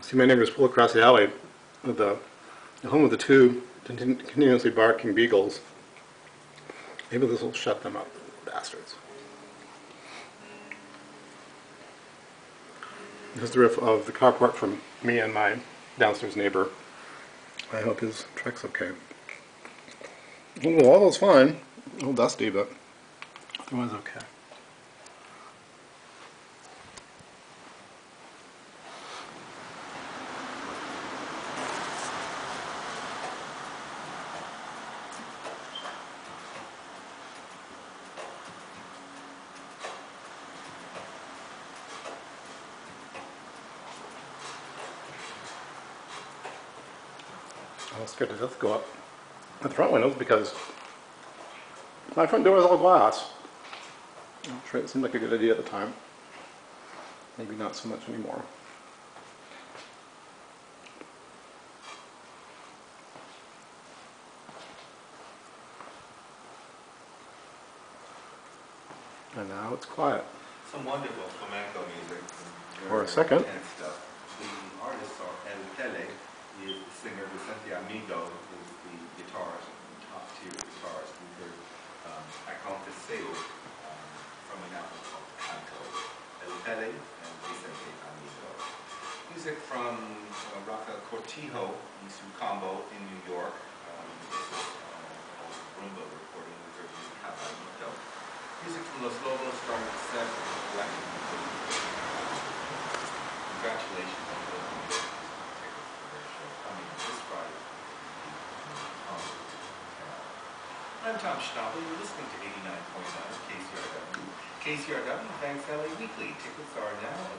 See my neighbors pull across the alley with the home of the two continuously barking beagles. Maybe this will shut them up, bastards. This is the roof of the carport from me and my downstairs neighbor. I hope his truck's okay. Well, the wall is fine. A little dusty, but otherwise okay. I was scared to death to go up at the front windows because my front door is all glass. I'm sure it seemed like a good idea at the time. Maybe not so much anymore. And now it's quiet. Some wonderful flamenco music. For a second. And stuff. The artist, or El Tele, is the singer. Vicente Amigo is the guitarist, top tier guitarist. We heard Aconteceu from an album called Canto. El Tele and Vicente Amigo. Music from Rafael Cortijo in Sucambo in New York. This is Rumba recording. We heard music Habanito. Music from Los Lobos started at 7. Congratulations on building tickets for their show coming this Friday. I'm Tom Schnabel. You're listening to 89.9 KCRW. KCRW, thanks LA Weekly. Tickets are now